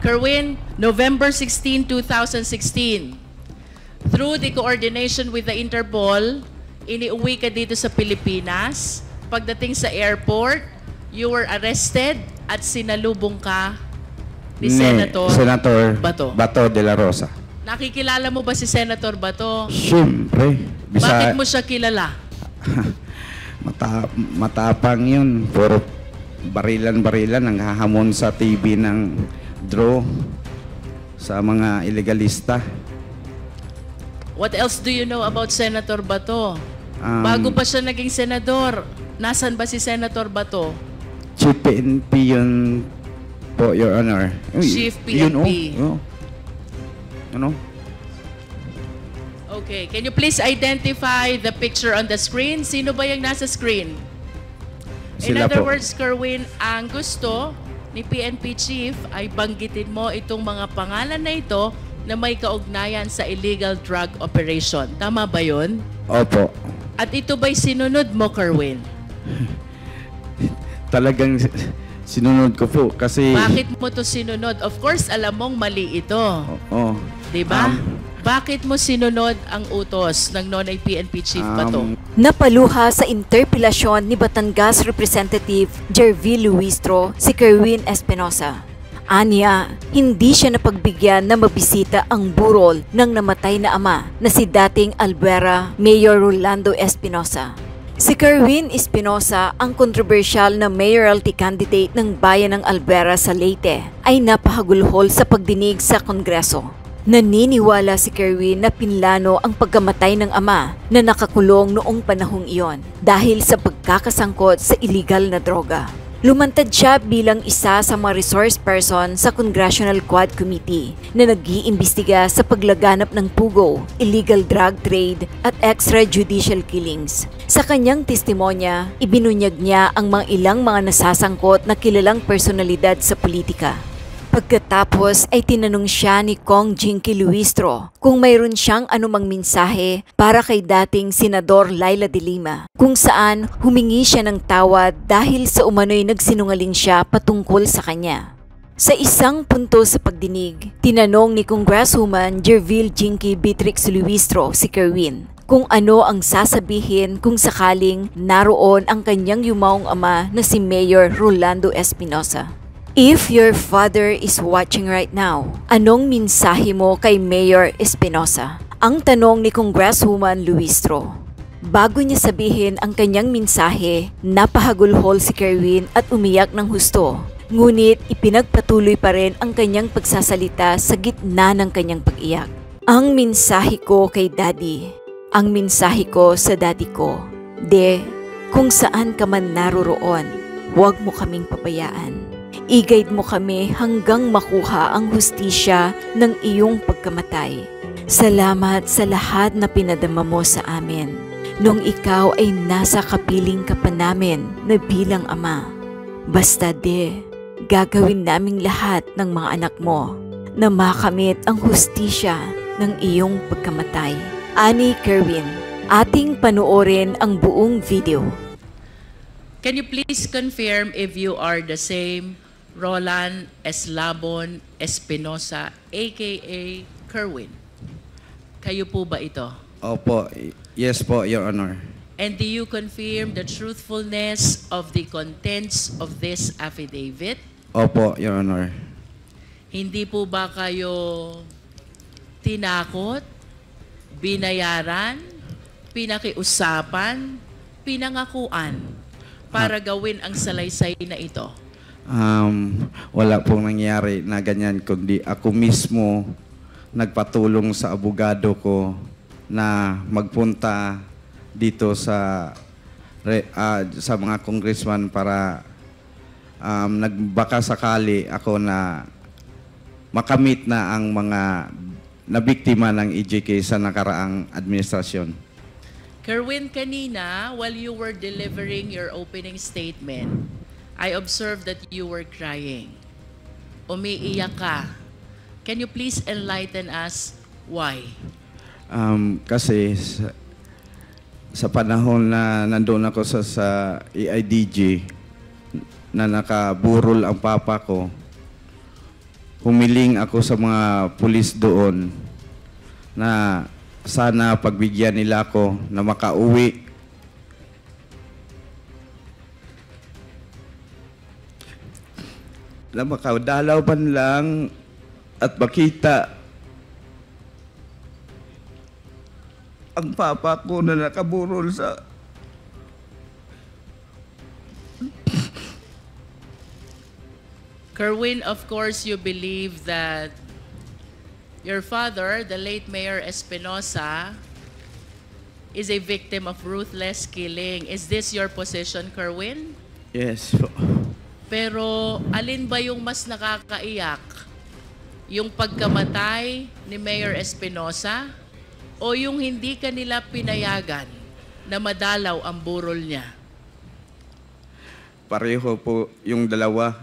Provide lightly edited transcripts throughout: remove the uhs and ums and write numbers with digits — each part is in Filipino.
Kerwin, November 16, 2016. Through the coordination with the Interpol, iniuwi ka dito sa Pilipinas. Pagdating sa airport, you were arrested at sinalubong ka ni Senator Bato de la Rosa. Nakikilala mo ba si Senator Bato? Siyempre. Bakit mo siya kilala? Matapang yun. Puro barilan-barilan ang hahamon sa TV ng draw sa mga illegalista. What else do you know about Senator Bato? Bago pa siya naging senador, nasan ba si Senator Bato? Chief PNP yun po, Your Honor. Chief PNP. Okay, can you please identify the picture on the screen? Sino ba yung nasa screen? In other words, Kerwin, ang gusto ni PNP Chief ay banggitin mo itong mga pangalan na ito na may kaugnayan sa illegal drug operation. Tama ba yun? Opo. At ito ba'y sinunod mo, Kerwin? Talagang sinunod ko po kasi... Bakit mo to sinunod? Of course, alam mong mali ito. Oo. Diba? Bakit mo sinunod ang utos ng Nonoy PNP Chief Bato? Napaluha sa interpelasyon ni Batangas Representative Jervil Luistro si Kerwin Espinosa. Anya, hindi siya napagbigyan na mabisita ang burol ng namatay na ama na si dating Albuera Mayor Rolando Espinosa. Si Kerwin Espinosa, ang kontrobersyal na mayoralty candidate ng bayan ng Albuera sa Leyte, ay napahagulhol sa pagdinig sa Kongreso. Naniniwala si Kerwin na pinlano ang pagkamatay ng ama na nakakulong noong panahong iyon dahil sa pagkakasangkot sa illegal na droga. Lumantad siya bilang isa sa mga resource person sa Congressional Quad Committee na nag-iimbestiga sa paglaganap ng pugo, illegal drug trade at extrajudicial killings. Sa kanyang testimonya, ibinunyag niya ang mga ilang mga nasasangkot na kilalang personalidad sa politika. Pagkatapos ay tinanong siya ni Kong Jinky Luistro kung mayroon siyang anumang mensahe para kay dating Senador Laila de Lima, kung saan humingi siya ng tawad dahil sa umano'y nagsinungaling siya patungkol sa kanya. Sa isang punto sa pagdinig, tinanong ni Congresswoman Jervil Jinky Beatrix Luistro si Kerwin kung ano ang sasabihin kung sakaling naroon ang kanyang yumaong ama na si Mayor Rolando Espinosa. If your father is watching right now, anong mensahe mo kay Mayor Espinosa? Ang tanong ni Congresswoman Luistro. Bago niya sabihin ang kanyang mensahe, napahagulhol si Kerwin at umiyak ng husto. Ngunit ipinagpatuloy pa rin ang kanyang pagsasalita sa gitna ng kanyang pag-iyak. Ang mensahe ko kay Daddy, ang mensahe ko sa Daddy ko, kung saan ka man naroroon, huwag mo kaming pabayaan. I-guide mo kami hanggang makuha ang hustisya ng iyong pagkamatay. Salamat sa lahat na pinadama mo sa amin nung ikaw ay nasa kapiling ka pa namin na bilang ama. Basta gagawin naming lahat ng mga anak mo na makamit ang hustisya ng iyong pagkamatay. Ani Kerwin, ating panoorin ang buong video. Can you please confirm if you are the same Roland Eslabon Espinosa, a.k.a. Kerwin? Kayo po ba ito? Opo. Yes po, Your Honor. And do you confirm the truthfulness of the contents of this affidavit? Opo, Your Honor. Hindi po ba kayo tinakot, binayaran, pinakiusapan, pinangakuan para gawin ang salaysay na ito? Wala pong nangyari na ganyan, kundi ako mismo nagpatulong sa abogado ko na magpunta dito sa mga congressman para nagbaka sakali ako na makamit na ang mga nabiktima ng EJK sa nakaraang administrasyon. Kerwin, kanina, while you were delivering your opening statement, I observed that you were crying. Umiiyak ka. Can you please enlighten us why? Kasi sa panahon na nandoon ako sa EIDG na nakaburol ang papa ko, humiling ako sa mga pulis doon na sana pagbigyan nila ako na makauwi. Na makadalaw man lang at makita ang papa ko na nakaburol sa Kerwin, of course, you believe that your father, the late Mayor Espinosa, is a victim of ruthless killing. Is this your position, Kerwin? Yes po. Pero alin ba yung mas nakakaiyak? Yung pagkamatay ni Mayor Espinosa o yung hindi kanila pinayagan na madalaw ang burol niya? Pareho po yung dalawa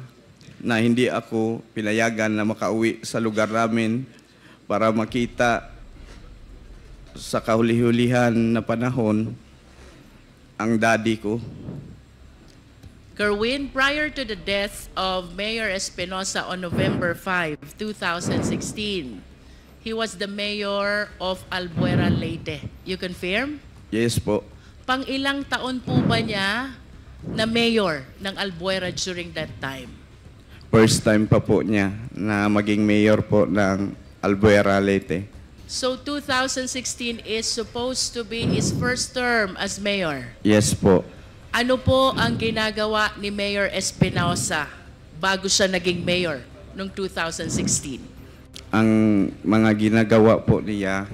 na hindi ako pinayagan na makauwi sa lugar namin para makita sa kahuli-hulihan na panahon ang daddy ko. Kerwin, prior to the death of Mayor Espinosa on November 5, 2016, he was the mayor of Albuera, Leyte. You confirm? Yes po. Pang ilang taon po ba niya na mayor ng Albuera during that time? First time pa po niya na maging mayor po ng Albuera, Leyte. So 2016 is supposed to be his first term as mayor. Yes po. Ano po ang ginagawa ni Mayor Espinosa bago siya naging mayor noong 2016? Ang mga ginagawa po niya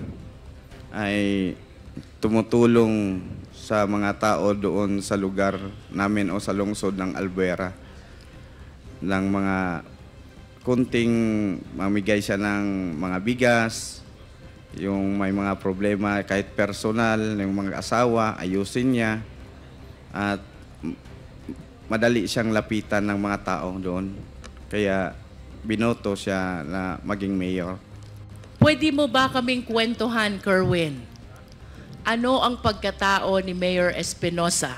ay tumutulong sa mga tao doon sa lugar namin o sa lungsod ng Albuera. Ng mga kunting mamigay siya ng mga bigas, yung may mga problema kahit personal, yung mga asawa, ayusin niya. At madali siyang lapitan ng mga tao doon. Kaya binoto siya na maging mayor. Pwede mo ba kaming kwentuhan, Kerwin? Ano ang pagkatao ni Mayor Espinosa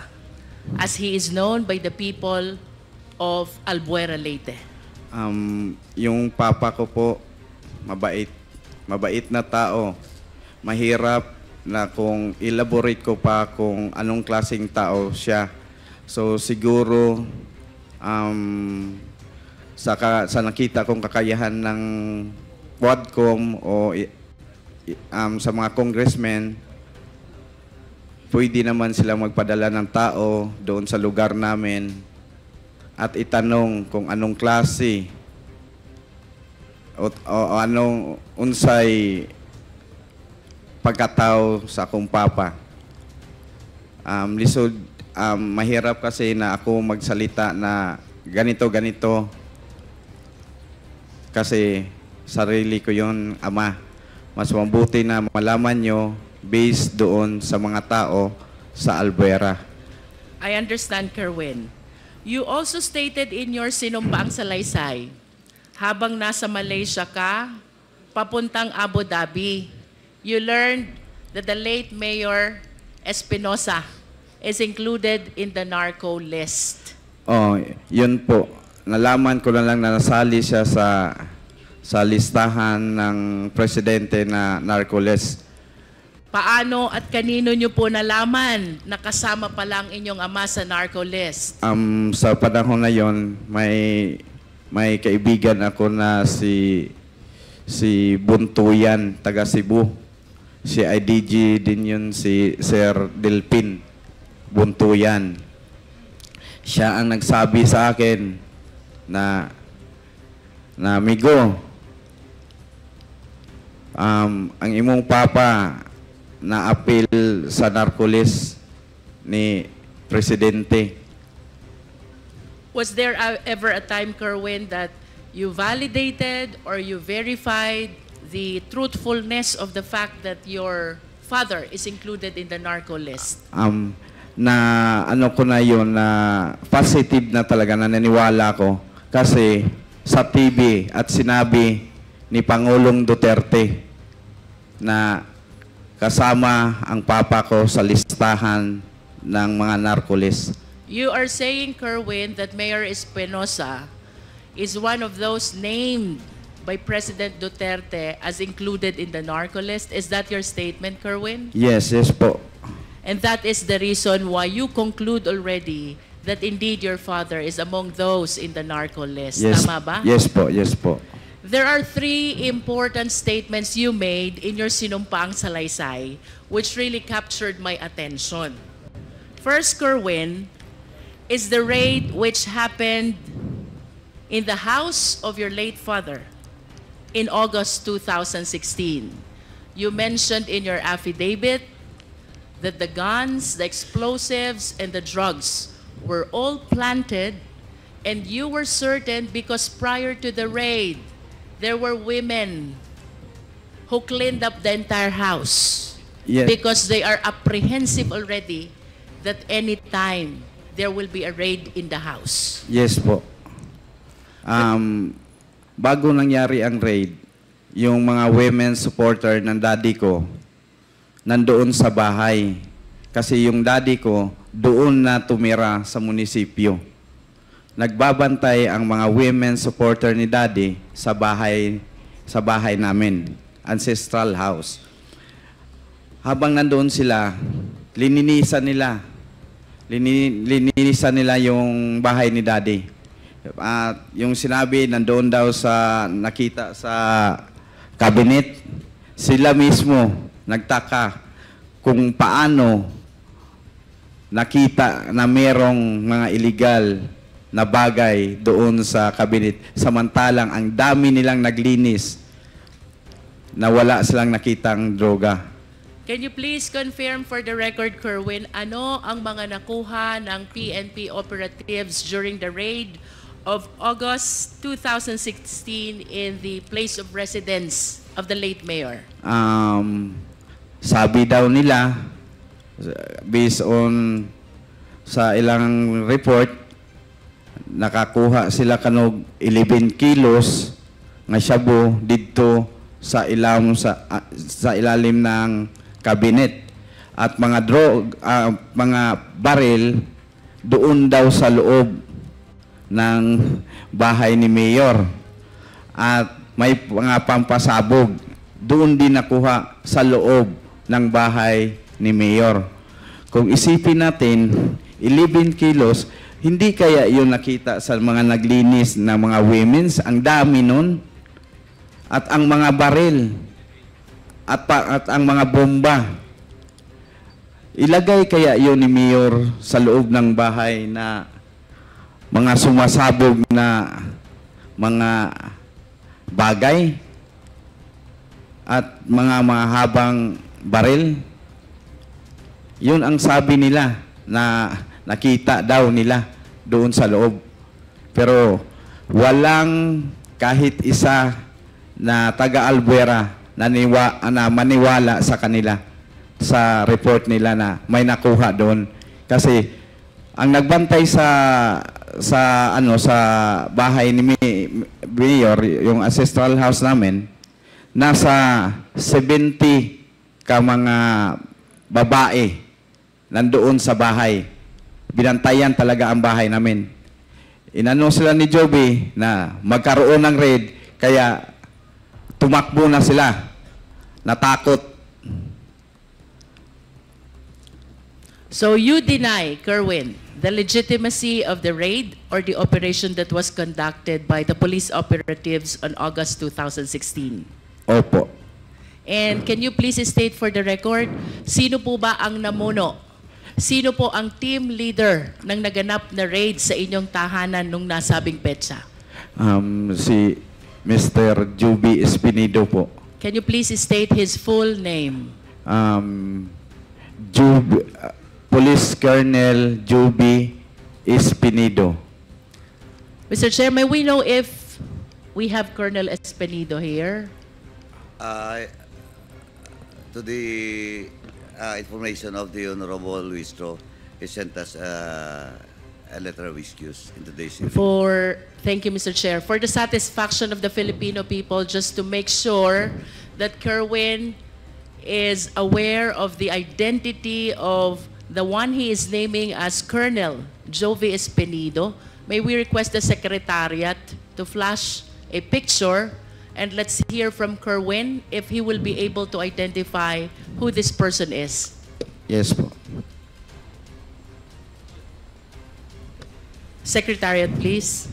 as he is known by the people of Albuera, Leyte? Yung papa ko po, mabait. Mabait na tao. Mahirap na kung elaborate ko pa kung anong klaseng tao siya. So siguro sa nakita kong kakayahan ng Quadcom o sa mga congressmen, pwede naman silang magpadala ng tao doon sa lugar namin at itanong kung anong klase o anong unsay pagkatao sa akong papa. Lisod, mahirap kasi na ako magsalita na ganito kasi sarili ko yon, ama. Mas mabuti na malaman nyo based doon sa mga tao sa Albuera. I understand, Kerwin. You also stated in your sinumbaang salaysay, habang nasa Malaysia ka, papuntang Abu Dhabi, you learned that the late Mayor Espinosa is included in the narco list. Oh, yun po. Nalaman ko na lang na nasali siya sa listahan ng presidente na narco list. Paano at kanino nyo po nalaman na kasama pa lang inyong ama sa narco list? Sa panahon na yon, may kaibigan ako na si Buntuyan, taga Cebu. Si IDG din yun, si Sir Delpin Buntuyan. Siya ang nagsabi sa akin na amigo, ang imong papa na appeal sa narco-list ni Presidente. Was there ever a time, Kerwin, that you validated or you verified the truthfulness of the fact that your father is included in the narco list? Na ano ko na yun, na positive na talaga, na naniwala ko. Kasi sa TV at sinabi ni Pangulong Duterte na kasama ang papa ko sa listahan ng mga narco-list. You are saying, Kerwin, that Mayor Espinosa is one of those named by President Duterte as included in the narco list. Is that your statement, Kerwin? Yes, yes po. And that is the reason why you conclude already that indeed your father is among those in the narco list. Yes, Tama ba? yes po, yes po. There are three important statements you made in your sinumpaang salaysay which really captured my attention. First, Kerwin, is the raid which happened in the house of your late father in August 2016. You mentioned in your affidavit that the guns, the explosives, and the drugs were all planted, and you were certain because prior to the raid, there were women who cleaned up the entire house. Yes. Because they are apprehensive already that any time there will be a raid in the house. Yes po. Bago nangyari ang raid, yung mga women supporter ng daddy ko nandoon sa bahay. Kasi yung daddy ko doon na tumira sa munisipyo. Nagbabantay ang mga women supporter ni daddy sa bahay namin, ancestral house. Habang nandoon sila, lininisan nila yung bahay ni daddy. At yung sinabi, nandoon daw sa nakita sa cabinet, sila mismo nagtaka kung paano nakita na merong mga illegal na bagay doon sa cabinet. Samantalang ang dami nilang naglinis na wala silang nakitang droga. Can you please confirm for the record, Kerwin, ano ang mga nakuha ng PNP operatives during the raid of August 2016 in the place of residence of the late mayor? Sabi daw nila, based on sa ilang report, nakakuha sila kanog 11 kilos nga shabu dito sa ilalim ng cabinet at mga mga baril doon daw sa loob ng bahay ni mayor at may mga pampasabog doon din nakuha sa loob ng bahay ni mayor. Kung isipin natin 11 kilos, hindi kaya yun nakita sa mga naglinis na mga women's? Ang dami nun. At ang mga baril. At ang mga bomba. Ilagay kaya yun ni Mayor sa loob ng bahay na mga sumasabog na mga bagay at mga mahabang baril? Yun ang sabi nila na nakita daw nila doon sa loob. Pero walang kahit isa na taga-Albuera na maniwala sa kanila sa report nila na may nakuha doon. Kasi ang nagbantay sa bahay ni Mayor, yung ancestral house namin, nasa 70 ka mga babae nandoon sa bahay. Binantayan talaga ang bahay namin. Inano sila ni Joby na magkaroon ng raid, kaya tumakbo na sila. Natakot. So you deny, Kerwin, the legitimacy of the raid or the operation that was conducted by the police operatives on August 2016? Opo. And can you please state for the record, sino po ba ang namuno? Sino po ang team leader ng naganap na raid sa inyong tahanan nung nasabing petsa? Si Mr. Joby Espinido po. Can you please state his full name? Police Colonel Joby Espinido. Mr. Chair, may we know if we have Colonel Espinido here? To the information of the Honorable Luistro, he sent us a letter of excuse in today's hearing. Thank you, Mr. Chair. For the satisfaction of the Filipino people, just to make sure that Kerwin is aware of the identity of the one he is naming as Colonel Joby Espinido, may we request the Secretariat to flash a picture And let's hear from Kerwin if he will be able to identify who this person is. Yes po. Secretariat, please.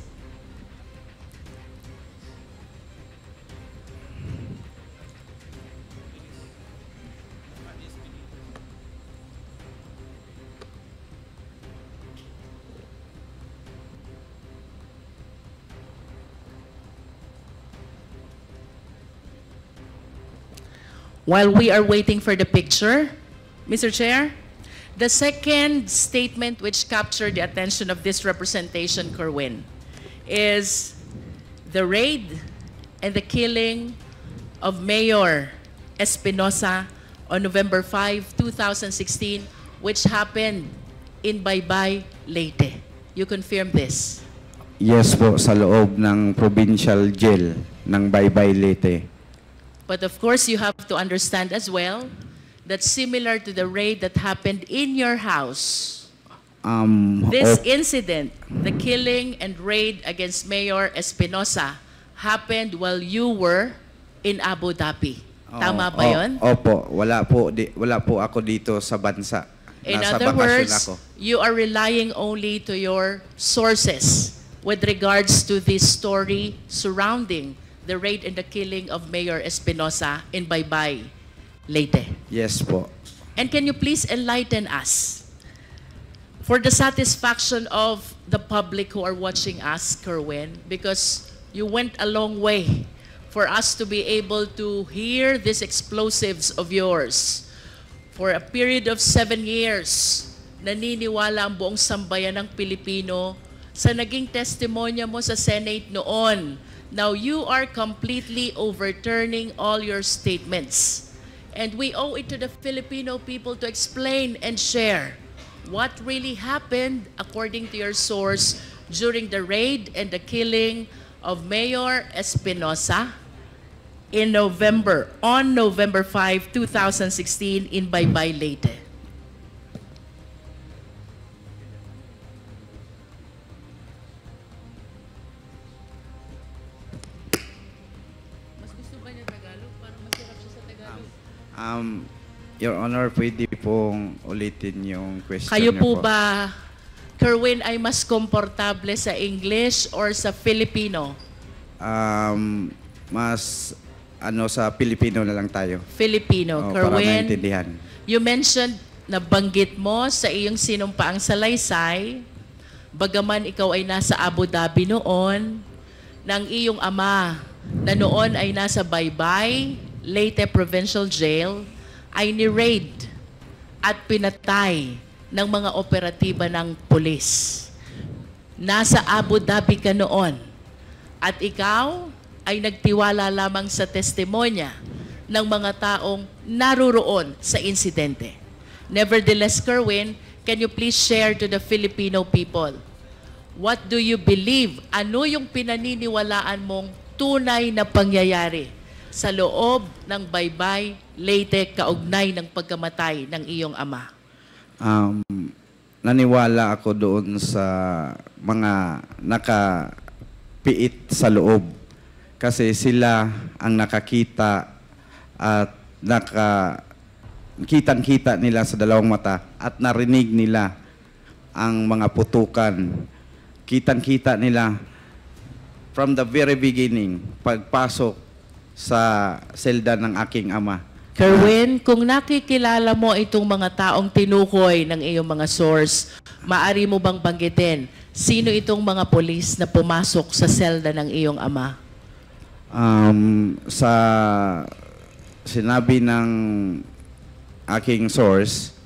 While we are waiting for the picture, Mr. Chair, the second statement which captured the attention of this representation, Kerwin, is the raid and the killing of Mayor Espinosa on November 5, 2016, which happened in Baybay, Leyte. You confirm this? Yes po, sa loob ng provincial jail ng Baybay, Leyte. But of course, you have to understand as well that similar to the raid that happened in your house, this incident, the killing and raid against Mayor Espinosa, happened while you were in Abu Dhabi. Tama ba yun? Opo, wala po ako dito sa bansa. In Nasa other bakasyon words, ako. you are relying only to your sources with regards to this story surrounding the raid and the killing of Mayor Espinosa in Baybay, Leyte. Yes po. And can you please enlighten us, for the satisfaction of the public who are watching us, Kerwin, because you went a long way for us to be able to hear these explosives of yours. For a period of 7 years, naniniwala ang buong sambayan ng Pilipino sa naging testimonya mo sa Senate noon. Now you are completely overturning all your statements. And we owe it to the Filipino people to explain and share what really happened according to your source during the raid and the killing of Mayor Espinosa on November 5, 2016 in Baybay, Leyte. Your Honor, pwede pong ulitin yung question Kayo niyo po ba, Kerwin, ay mas komportable sa English or sa Filipino? Mas sa Pilipino na lang tayo. Filipino. Para Kerwin, maintindihan. you mentioned na banggit mo sa iyong sinumpaang salaysay, bagaman ikaw ay nasa Abu Dhabi noon, ng iyong ama na noon ay nasa Baybay, Leyte Provincial Jail, ay ni-raid at pinatay ng mga operatiba ng pulis. Nasa Abu Dhabi ka noon at ikaw ay nagtiwala lamang sa testimonya ng mga taong naruroon sa insidente. Nevertheless, Kerwin, can you please share to the Filipino people, what do you believe? Ano yung pinaniniwalaan mong tunay na pangyayari sa loob ng Baybay, Leyte, kaugnay ng pagkamatay ng iyong ama? Naniwala ako doon sa mga nakapiit sa loob. Kasi sila ang nakakita at kitang-kita nila sa dalawang mata at narinig nila ang mga putukan. Kitang-kita nila from the very beginning, pagpasok sa selda ng aking ama. Kerwin, kung nakikilala mo itong mga taong tinukoy ng iyong mga source, maari mo bang banggitin sino itong mga polis na pumasok sa selda ng iyong ama? Sa sinabi ng aking source,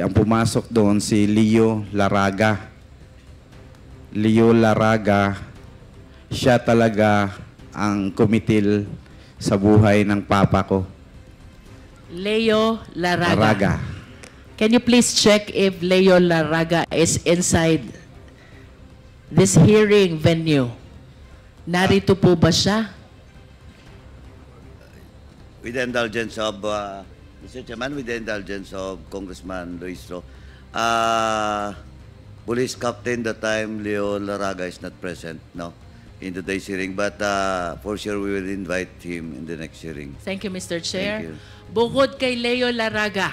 ang pumasok doon si Leo Laraga. Leo Laraga, siya talaga ang kumitil sa buhay ng papa ko. Leo Laraga. Laraga. Can you please check if Leo Laraga is inside this hearing venue? Narito po ba siya? With the indulgence of, Mr. Chairman, with the indulgence of Congressman Luistro, Police Captain that time, Leo Laraga is not present, no? in today's hearing, but for sure we will invite him in the next hearing. Thank you, Mr. Chair. Thank you. Bukod kay Leo Laraga,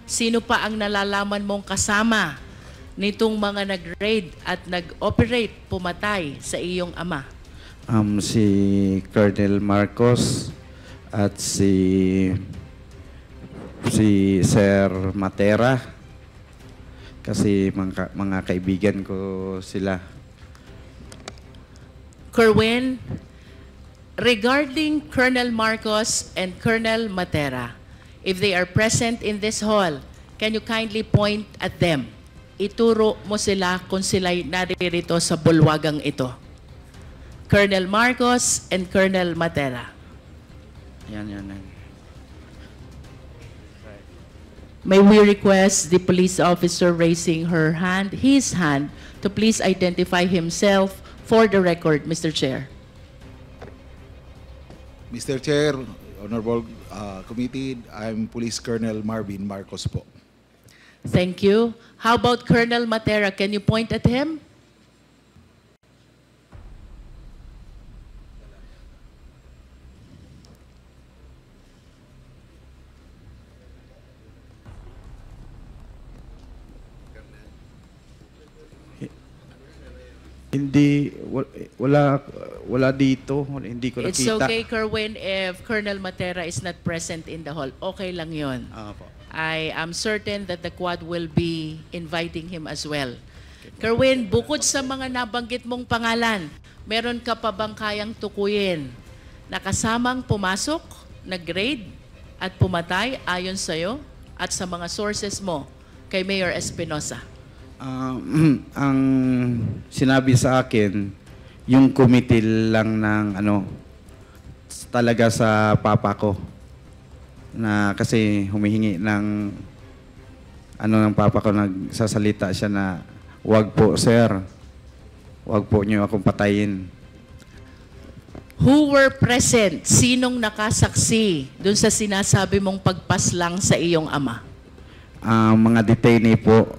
sino pa ang nalalaman mong kasama nitong mga nag-raid at nag-operate pumatay sa iyong ama? Si Colonel Marcos at si Sir Matera, kasi mga kaibigan ko sila. Kerwin, regarding Colonel Marcos and Colonel Matera, if they are present in this hall, can you kindly point at them? Ituro mo sila kung sila'y naririto sa bulwagang ito. Colonel Marcos and Colonel Matera. Yan. May we request the police officer raising his hand, to please identify himself for the record, Mr. Chair. Mr. Chair, Honorable Committee, I'm Police Colonel Marvin Marcos po. Thank you. How about Colonel Matera? Can you point at him? Hindi, wala dito. Hindi ko nakita. It's okay, Kerwin, if Colonel Matera is not present in the hall. Okay lang yon. Po. I am certain that the Quad will be inviting him as well. Kerwin, bukod sa mga nabanggit mong pangalan, meron ka pa bang kayang tukuyin na kasamang pumasok, nag-raid at pumatay ayon sa'yo at sa mga sources mo kay Mayor Espinosa? Ang sinabi sa akin, yung committee lang ng talaga sa papa ko, na kasi humihingi ng ng papa ko, nagsasalita siya na wag po sir, wag po niyo akong patayin. Who were present? Sinong nakasaksi dun sa sinasabi mong pagpaslang sa iyong ama? Mga detainee po.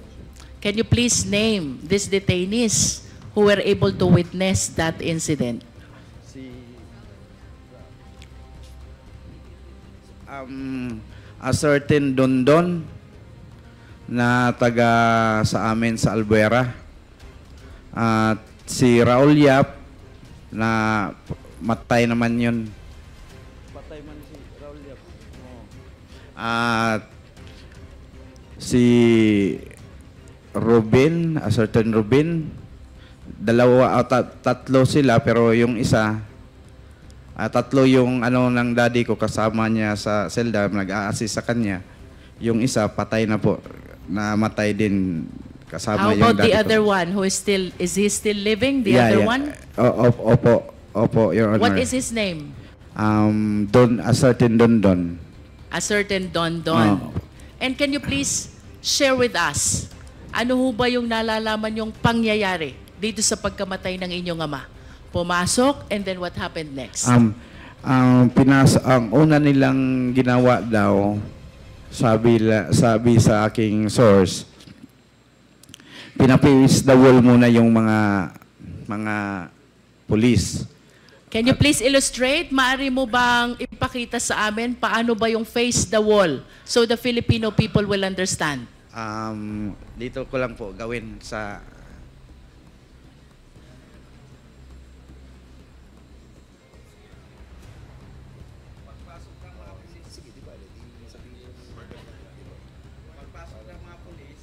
Can you please name these detainees who were able to witness that incident? A certain Dondon na taga sa amin sa Albuera. At si Raul Yap na matay naman yun. Patay man si Raul Yap. At si Ruben, a certain Ruben, tatlo sila, pero yung isa, tatlo yung ng daddy ko, kasama niya sa selda, nag-a-assist sa kanya. Yung isa, patay na po, namatay din kasama yung daddy ko. How about the other one who is he still living? The other one? Opo, Your Honor. What is his name? A certain Dondon. A certain Dondon. Oh. And can you please share with us, ano ho ba yung nalalaman yung pangyayari dito sa pagkamatay ng inyong ama? Pumasok, and then what happened next? Ang una nilang ginawa daw, sabi sa aking source, pinapiwis the wall muna yung mga police. Can you please illustrate? Maaari mo bang ipakita sa amin paano ba yung face the wall so the Filipino people will understand? Dito ko lang po gawin sa pagpasok ng mga pulis,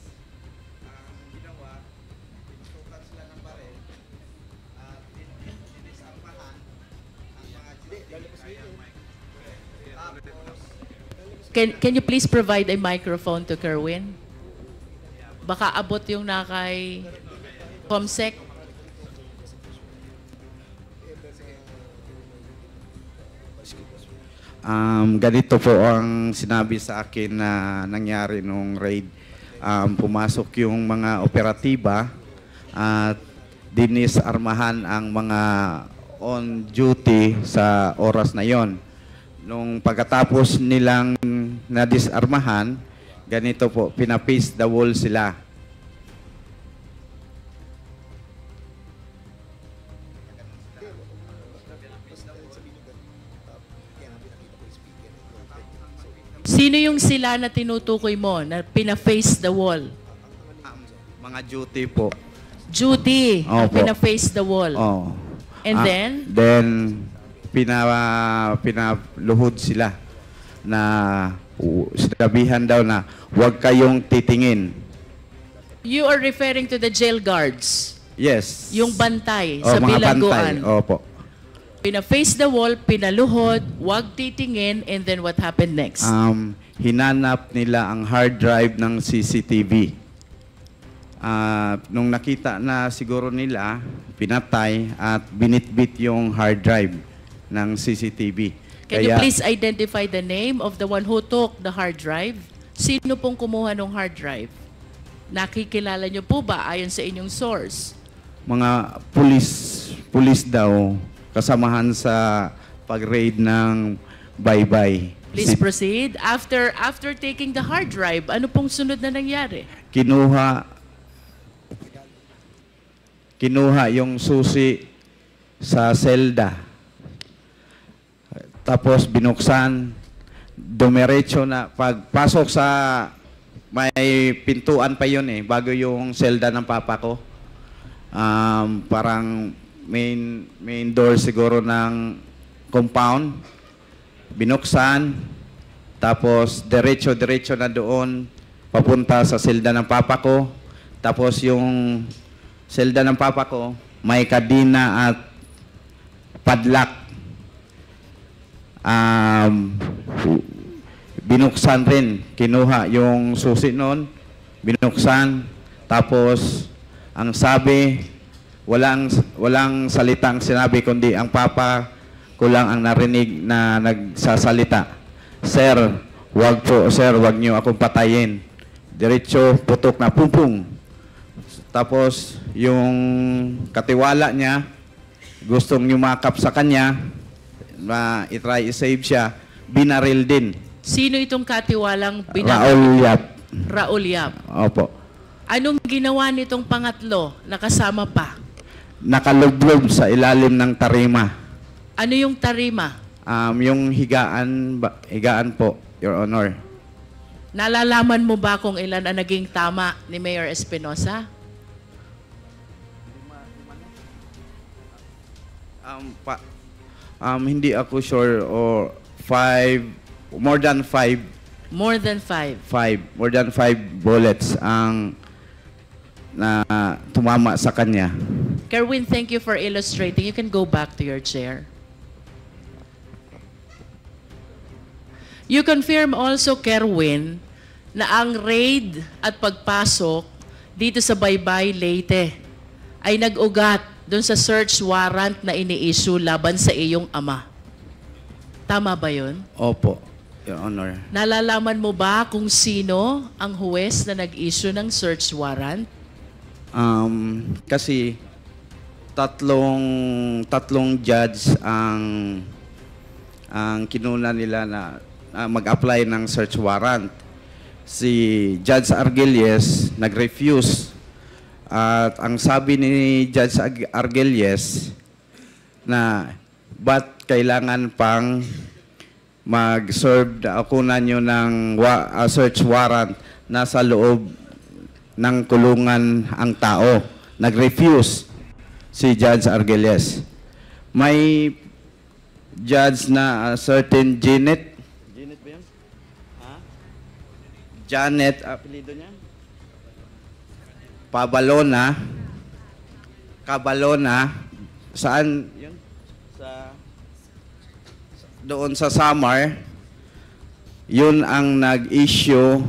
ginawa, tinutukan sila ng baril at dinisarmahan ang mga Can you please provide a microphone to Kerwin? Baka abot yung nakay Comsec. Ganito po ang sinabi sa akin na nangyari nung raid. Pumasok yung mga operatiba at dinisarmahan ang mga on duty sa oras na yon. Nung pagkatapos nilang nadisarmahan, ganito po, pinapace the wall sila. Sino yung sila na tinutukoy mo, na pina-face the wall? Mga duty po. Judy, ang Opo. pina-face the wall. Oh. And then? Then, pinaluhod sila na sinabihan daw na huwag kayong titingin. You are referring to the jail guards. Yes. Yung bantay sa mga bilangguan. bantay. Opo. Pina-face the wall, pinaluhod, wag titingin, and then what happened next? Hinanap nila ang hard drive ng CCTV. Nung nakita na siguro nila, pinatay at binitbit yung hard drive ng CCTV. Can you please identify the name of the one who took the hard drive? Sino pong kumuha ng hard drive? Nakikilala niyo po ba ayon sa inyong source? Mga pulis daw kasamahan sa pag-raid ng Baybay. Please proceed. After taking the hard drive, ano pong sunod na nangyari? Kinuha yung susi sa selda. Tapos binuksan, dumiretso na pagpasok sa may pintuan pa yun bago yung selda ng papa ko. Parang main door siguro ng compound. Binuksan, tapos diretso na doon papunta sa selda ng papa ko. Tapos yung selda ng papa ko may kadina at padlock. Binuksan rin, kinuha yung susi noon, binuksan, tapos ang sabi, walang salitang sinabi, kundi ang papa ko lang ang narinig na nagsasalita. Sir, wag niyo akong patayin. Diretso, putok na, pumpung. Tapos, yung katiwala niya, gustong yumakap sa kanya, i-try i-save siya, binaril din. Sino itong katiwalang Raul Yap. Raul Yap. Opo. Anong ginawa nitong pangatlo na kasama pa? Nakalublob sa ilalim ng tarima. Ano yung tarima? Yung higaan po, Your Honor. Nalalaman mo ba kung ilan ang naging tama ni Mayor Espinosa? Hindi ako sure, or more than five bullets ang na tumama sa kanya. Kerwin, thank you for illustrating. You can go back to your chair. You confirm also, Kerwin, na ang raid at pagpasok dito sa Baybay, Leyte ay nag-ugat doon sa search warrant na ini-issue laban sa iyong ama. Tama ba yun? Opo, Your Honor. Nalalaman mo ba kung sino ang huwes na nag-issue ng search warrant? Kasi tatlong judge ang kinuna nila na mag-apply ng search warrant. Si Judge Argelies nag-refuse. At ang sabi ni Judge Argelies na ba't kailangan pang mag-serve akunan nyo ng search warrant nasa loob ng kulungan ang tao. Nag-refuse si Judge Argelies. May judge na certain Janet ba yun? Janet, apelido niya? Cabalona, saan yun? Doon sa Samar, yun ang nag-issue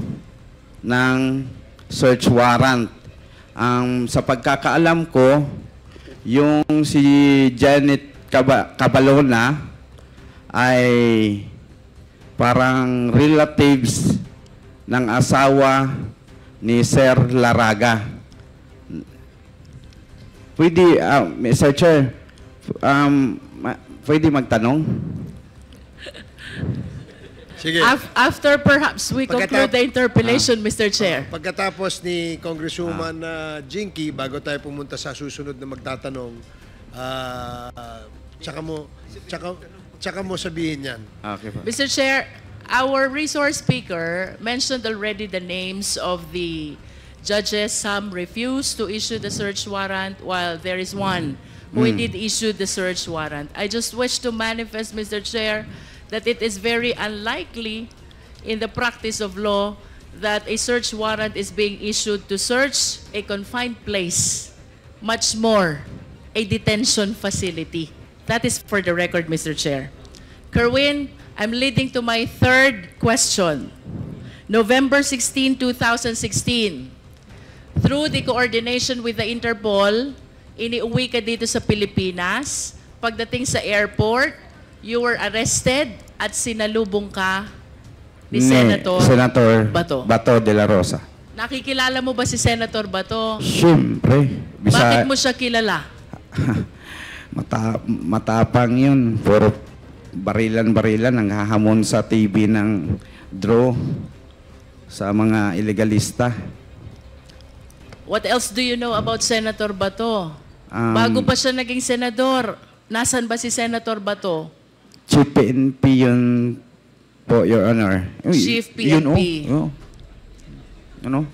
ng search warrant. Sa pagkakaalam ko, yung si Janet Cabalona ay parang relatives ng asawa ni Sir Laraga. Pwede, Mr. Chair, pwede magtanong? Sige. After perhaps we conclude the interpellation, Mr. Chair. Pagkatapos ni Congresswoman Jinky, bago tayo pumunta sa susunod na magtatanong, tsaka mo sabihin yan. Okay po. Mr. Chair, Our resource speaker mentioned already the names of the judges. Some refused to issue the search warrant, while there is one who indeed issued the search warrant. I just wish to manifest, Mr. Chair, that it is very unlikely in the practice of law that a search warrant is being issued to search a confined place, much more a detention facility. That is for the record, Mr. Chair. Kerwin, I'm leading to my third question. November 16, 2016, through the coordination with the Interpol, iniuwi ka dito sa Pilipinas. Pagdating sa airport, you were arrested at sinalubong ka ni Senator Bato de la Rosa. Nakikilala mo ba si Senator Bato? Siyempre. Bakit mo siya kilala? Matapang yun. Puro barilan-barilan ang hahamon sa TV ng draw sa mga illegalista. What else do you know about Senator Bato? Bago pa siya naging senador, nasan ba si Senator Bato? Chief PNP yun po, Your Honor. Chief PNP. Yun, ano?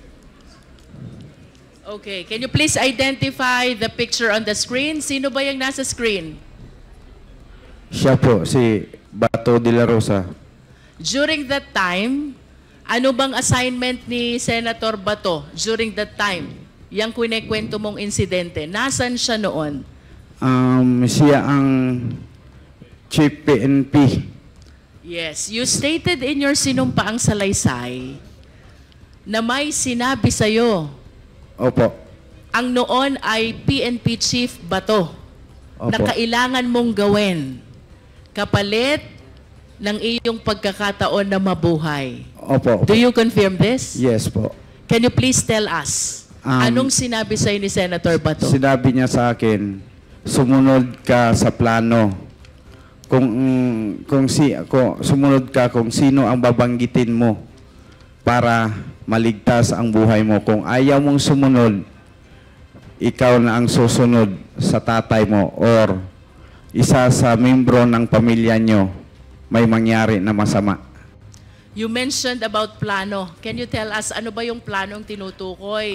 Okay, can you please identify the picture on the screen? Sino ba yung nasa screen? Siya po, si Bato de la Rosa. During that time, ano bang assignment ni Senator Bato during that time? Yang kunikwento mong insidente. Nasaan siya noon? Siya ang Chief PNP. Yes, you stated in your sinumpaang salaysay na may sinabi sa'yo. Opo. Ang noon ay PNP Chief Bato. Opo. Na kailangan mong gawin kapalit ng iyong pagkakataon na mabuhay. Opo. Do you confirm this? Yes po. Can you please tell us, anong sinabi sa'yo ni Senator Bato? Sinabi niya sa akin, sumunod ka sa plano. Kung sumunod ka kung sino ang babanggitin mo para maligtas ang buhay mo. Kung ayaw mong sumunod, ikaw na ang susunod sa tatay mo or isa sa membro ng pamilya nyo may mangyari na masama. You mentioned about plano. Can you tell us ano ba yung planong tinutukoy?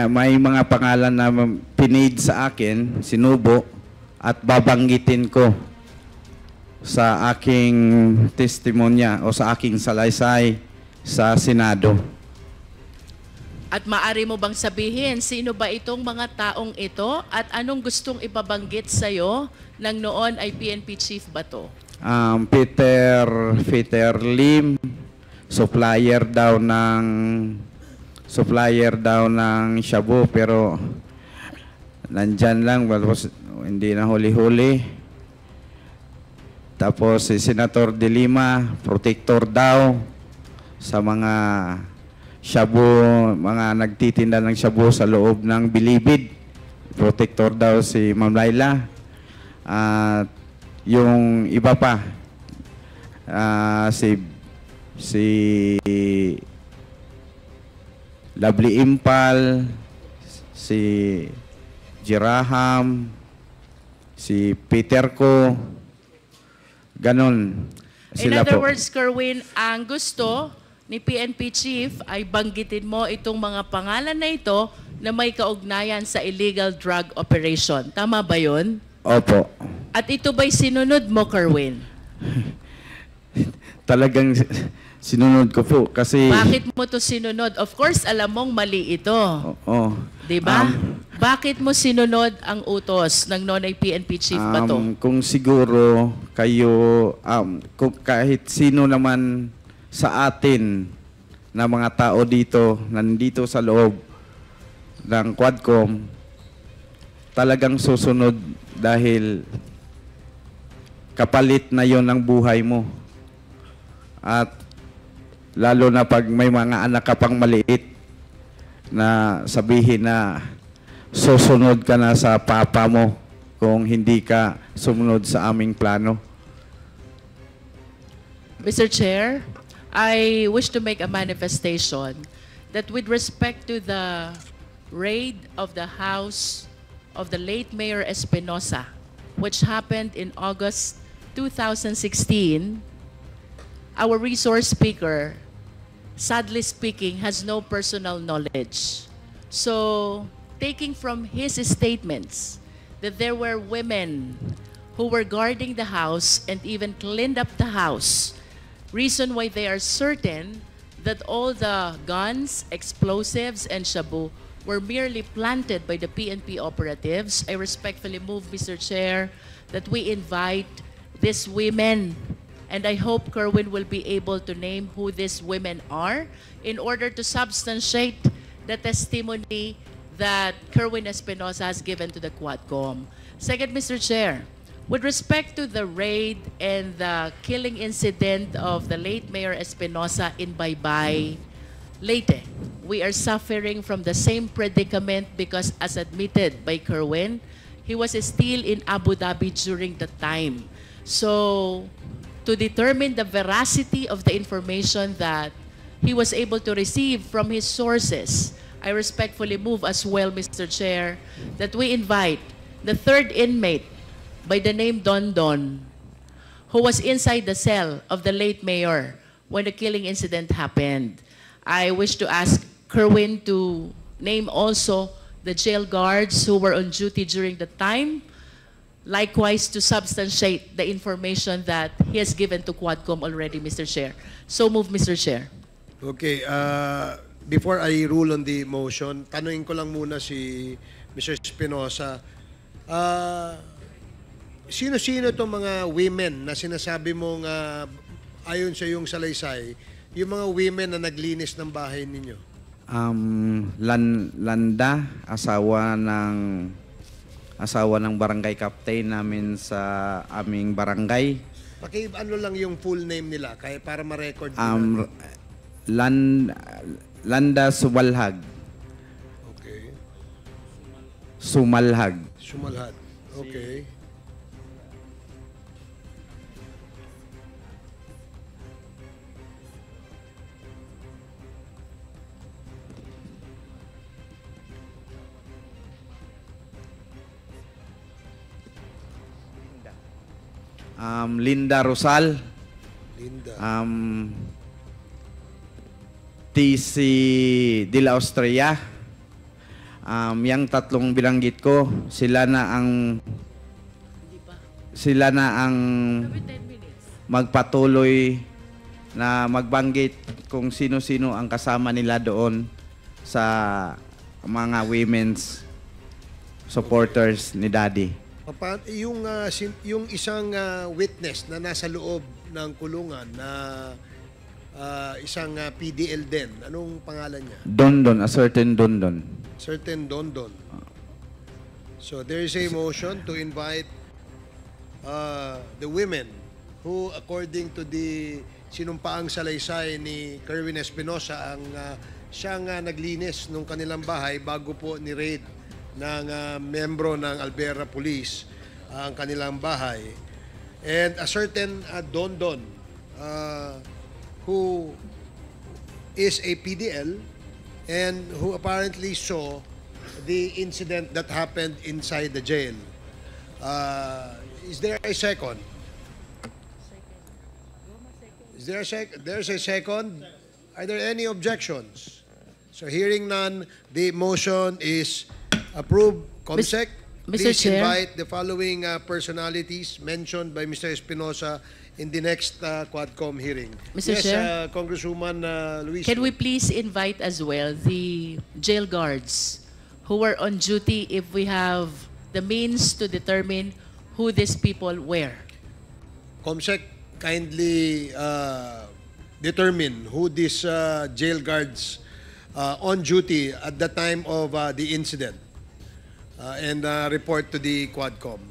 May mga pangalan na pinid sa akin, sinubo, at babanggitin ko sa aking testimonya o sa aking salaysay sa Senado. At maari mo bang sabihin, sino ba itong mga taong ito at anong gustong ipabanggit sa'yo ng noon ay PNP Chief Bato? Peter Lim, supplier daw ng shabu, pero nandyan lang, hindi na huli-huli. Tapos si Senator De Lima, protector daw sa mga shabu, mga nagtitinda ng shabu sa loob ng Bilibid. Protector daw si Ma'am Laila. At yung iba pa, si Lovely Impal, si Jiraham, si Peter Ko, ganon. In other words, Kerwin, ang gusto ni PNP Chief ay banggitin mo itong mga pangalan na ito na may kaugnayan sa illegal drug operation. Tama ba yun? Opo. At ito ba'y sinunod mo, Kerwin? Talagang sinunod ko po kasi... Bakit mo to sinunod? Of course, alam mong mali ito. Oo. Diba? Bakit mo sinunod ang utos ng noon ay PNP Chief Bato? Kung siguro kayo, kung kahit sino naman sa atin na mga tao dito, nandito sa loob ng Quadcom, talagang susunod dahil kapalit na yon ang buhay mo. At lalo na pag may mga anak ka pang maliit na sabihin na susunod ka na sa papa mo kung hindi ka sumunod sa aming plano. Mr. Chair, I wish to make a manifestation that with respect to the raid of the house of the late Mayor Espinosa, which happened in August 2016, our resource speaker, sadly speaking, has no personal knowledge. So, taking from his statements that there were women who were guarding the house and even cleaned up the house, reason why they are certain that all the guns, explosives, and shabu were merely planted by the PNP operatives, I respectfully move, Mr. Chair, that we invite these women, and I hope Kerwin will be able to name who these women are in order to substantiate the testimony that Kerwin Espinosa has given to the Quadcom. Second, Mr. Chair, with respect to the raid and the killing incident of the late Mayor Espinosa in Baybay, Leyte, we are suffering from the same predicament because, as admitted by Kerwin, he was still in Abu Dhabi during the time. So, to determine the veracity of the information that he was able to receive from his sources, I respectfully move as well, Mr. Chair, that we invite the third inmate by the name Don Don, who was inside the cell of the late mayor when the killing incident happened. I wish to ask Kerwin to name also the jail guards who were on duty during the time, likewise to substantiate the information that he has given to Quadcom already, Mr. Chair. So move, Mr. Chair. Okay, before I rule on the motion, tanungin ko lang muna si Mr. Espinosa. Sino-sino itong mga women na sinasabi mong ayon sa iyong salaysay, yung mga women na naglinis ng bahay ninyo? Landa, asawa ng barangay captain namin sa aming barangay. Ano lang yung full name nila kaya para ma-record Landa Sumalhag. Okay. Sumalhag. Sumalhag. Okay. Linda Rosal. Linda. TC de la Austria. Yang tatlong binanggit ko, sila na ang magpatuloy na magbanggit kung sino-sino ang kasama nila doon sa mga women's supporters ni Daddy. Yung isang witness na nasa loob ng kulungan na isang PDL din, anong pangalan niya? Dondon, a certain Dondon. Certain Dondon. So there is a motion to invite the women who, according to the sinumpaang salaysay ni Kerwin Espinosa, siyang naglinis ng kanilang bahay bago po ni-raid ng membro ng Albuera Police ang kanilang bahay. And a certain Dondon who is a PDL and who apparently saw the incident that happened inside the jail. Is there a second? Is there a there's a second? Are there any objections? So hearing none, the motion is approved. Comsec, please Chair. invite the following personalities mentioned by Mr. Espinosa in the next Quadcom hearing. Mr. Yes, Chair. Congresswoman Luis. Can we please invite as well the jail guards who were on duty if we have the means to determine who these people were? Comsec, kindly determine who these jail guards on duty at the time of the incident and report to the Quadcom.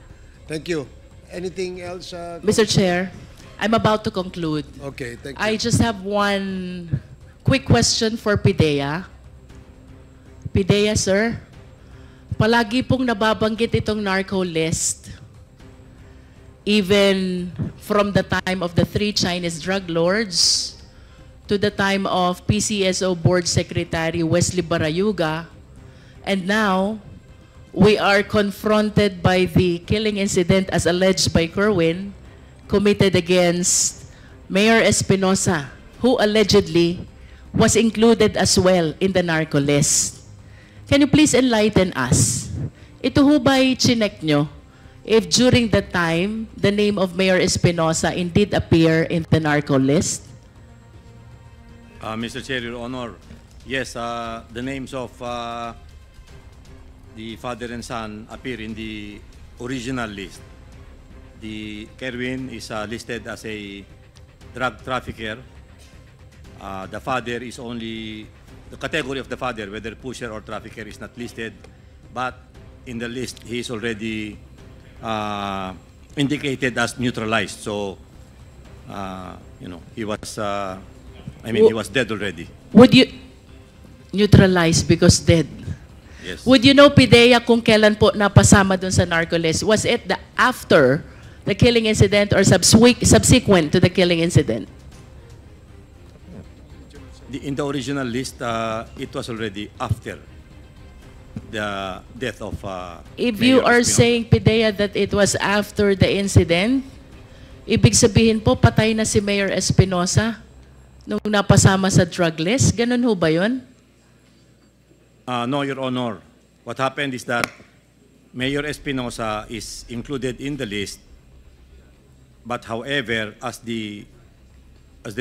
Thank you. Anything else? Mr. Chair, I'm about to conclude. Okay, thank you. I just have one quick question for PIDEA. PIDEA, sir, palagi pong nababanggit itong narco list. Even from the time of the 3 Chinese drug lords to the time of PCSO Board Secretary Wesley Barayuga, and now we are confronted by the killing incident as alleged by Kerwin committed against Mayor Espinosa, who allegedly was included as well in the narco list. Can you please enlighten us? Ito ho ba'y chinek nyo if during the time the name of Mayor Espinosa indeed appear in the narco list? Mr. Chair, Your Honor, yes, the names of the father and son appear in the original list. The Kerwin is listed as a drug trafficker. The father is only, the category of the father, whether pusher or trafficker, is not listed. But in the list, he is already indicated as neutralized. So, he was, he was dead already. Would you neutralize because dead? Yes. Would you know, Pidea, kung kailan po napasama dun sa narco list? Was it after the killing incident or subsequent to the killing incident? In the original list, it was already after the death of If Mayor you are Espinosa. saying, Pidea, that it was after the incident, ibig sabihin po patay na si Mayor Espinosa nung napasama sa drug list? Ganun ho ba yun? No, Your Honor. What happened is that Mayor Espinosa is included in the list, but however, as the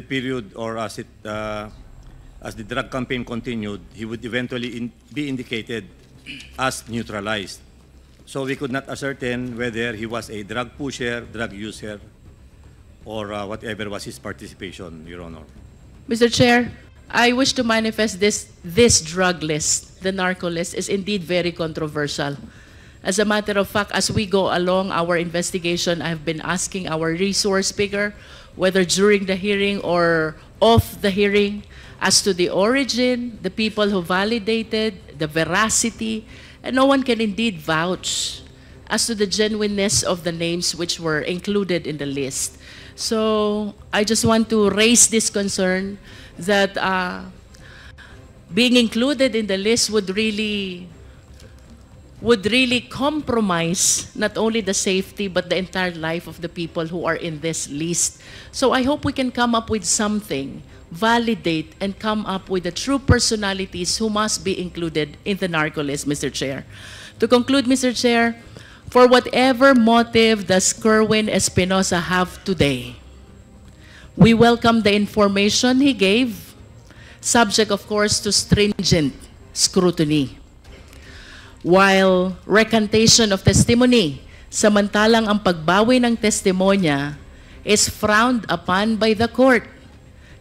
period or as the drug campaign continued, he would eventually be indicated as neutralized. So we could not ascertain whether he was a drug pusher, drug user, or whatever was his participation, Your Honor. Mr. Chair, I wish to manifest this drug list, the narco list, is indeed very controversial. As a matter of fact, as we go along our investigation, I've been asking our resource speaker, whether during the hearing or off the hearing, as to the origin, the people who validated, the veracity, and no one can indeed vouch as to the genuineness of the names which were included in the list. So I just want to raise this concern that being included in the list would really compromise not only the safety but the entire life of the people who are in this list. So I hope we can come up with something, validate, and come up with the true personalities who must be included in the narco list, Mr. Chair. To conclude, Mr. Chair, for whatever motive does Kerwin Espinosa have today, we welcome the information he gave, subject, of course, to stringent scrutiny. While recantation of testimony, samantalang ang pagbawi ng testimonya is frowned upon by the court.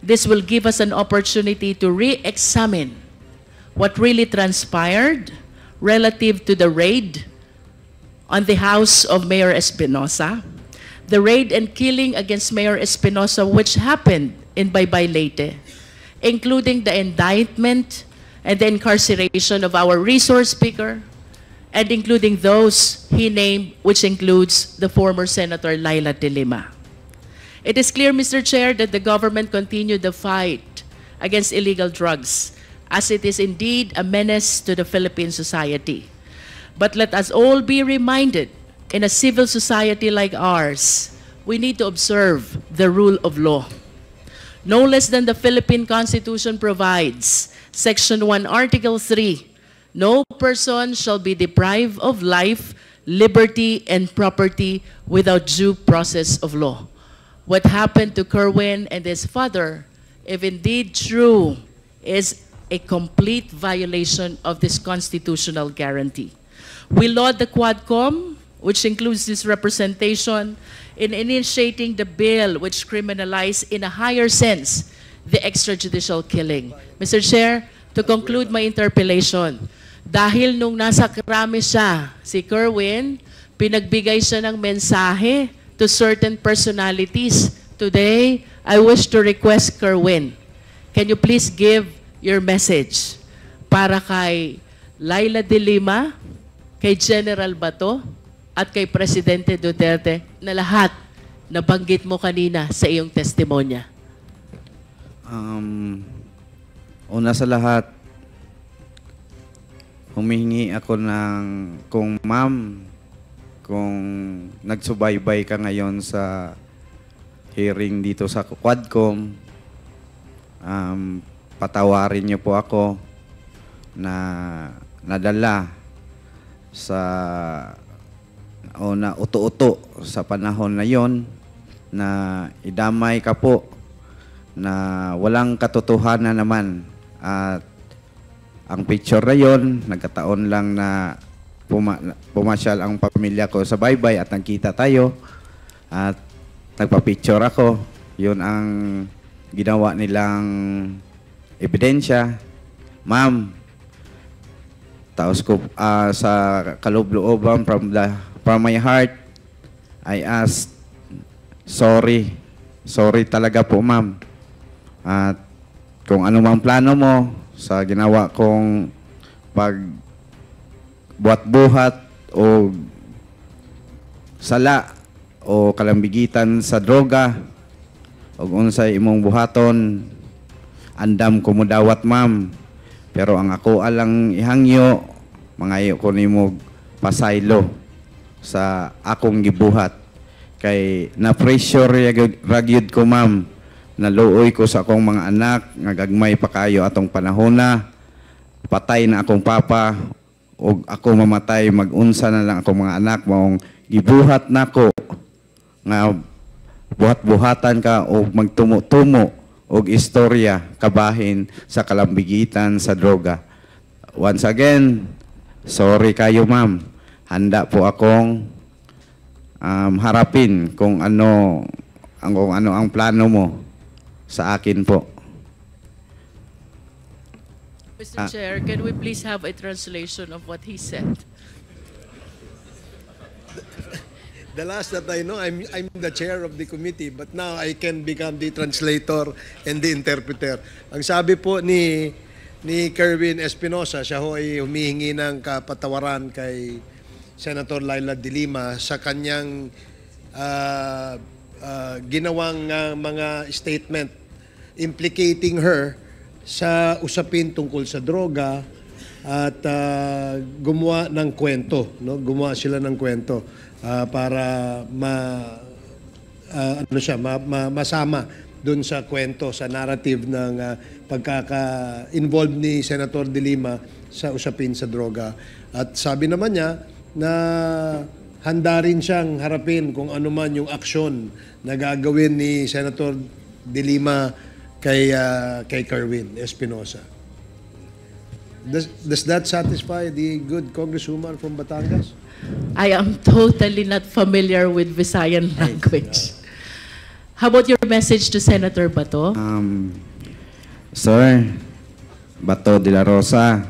This will give us an opportunity to re-examine what really transpired relative to the raid on the house of Mayor Espinosa, the raid and killing against Mayor Espinosa which happened in Baybay Leyte, including the indictment and the incarceration of our resource speaker, and including those he named, which includes the former Senator Laila De Lima. It is clear, Mr. Chair, that the government continued the fight against illegal drugs, as it is indeed a menace to the Philippine society. But let us all be reminded, in a civil society like ours, we need to observe the rule of law. No less than the Philippine Constitution provides, Section 1, Article 3, no person shall be deprived of life, liberty, and property without due process of law. What happened to Kerwin and his father, if indeed true, is a complete violation of this constitutional guarantee. We laud the Quadcom, which includes this representation, in initiating the bill which criminalizes in a higher sense the extrajudicial killing. Mr. Chair, to conclude my interpellation, dahil nung nasa krami siya, si Kerwin, pinagbigay siya ng mensahe to certain personalities. Today, I wish to request Kerwin, can you please give your message para kay Laila De Lima, kay General Bato, at kay Presidente Duterte na lahat nabanggit mo kanina sa iyong testimonya? Una sa lahat, humihingi ako ng, kung ma'am, kung nagsubaybay ka ngayon sa hearing dito sa Quadcom. Patawarin niyo po ako na nadala sa o na uto-uto sa panahon na yon na idamay ka po na walang katotohanan naman. At ang picture na yon, nagkataon lang na pumasyal ang pamilya ko sa baybay at nagkita tayo at nagpa-picture ako. Yun ang ginawa nilang ebidensya. Ma'am, taos ko sa kaloob-looban from my heart, I ask, sorry talaga po, ma'am. At kung ano mang plano mo sa ginawa kong pagbuhat-buhat o sala o kalambigitan sa droga o unsay imong buhaton, andam ko mo dawat, ma'am. Pero ang ako alang ihangyo, mangayo ko nimo pasaylo sa akong gibuhat. Kay na-pressure ragyod ko, ma'am. Naluoy ko sa akong mga anak, nga gagmay pa kayo atong panahon na. Patay na akong papa, o ako mamatay, mag-unsa na lang akong mga anak, maong gibuhat na ko, nga buhat-buhatan ka o magtumo-tumo og istorya kabahin sa kalambigitan sa droga. Once again, sorry kayo, ma'am. Handa po akong harapin kung ano ang plano mo sa akin po. Mr. Chair, can we please have a translation of what he said? The last that I know, I'm the chair of the committee, but now I can become the translator and the interpreter. Ang sabi po ni Kerwin Espinosa, siya ho ay humihingi ng kapatawaran kay Senator Laila de Lima sa kanyang ginawang mga statement implicating her sa usapin tungkol sa droga at gumawa ng kwento, no? Gumawa sila ng kwento para masama dun sa kwento, sa narrative ng pagkaka-involved ni Senator de Lima sa usapin sa droga. At sabi naman niya na handa rin siyang harapin kung ano man yung aksyon na gagawin ni Senator de Lima kay Kerwin Espinosa. Does that satisfy the good congresswoman from Batangas? I am totally not familiar with Visayan language. How about your message to Senator Bato? Sir, Bato de la Rosa,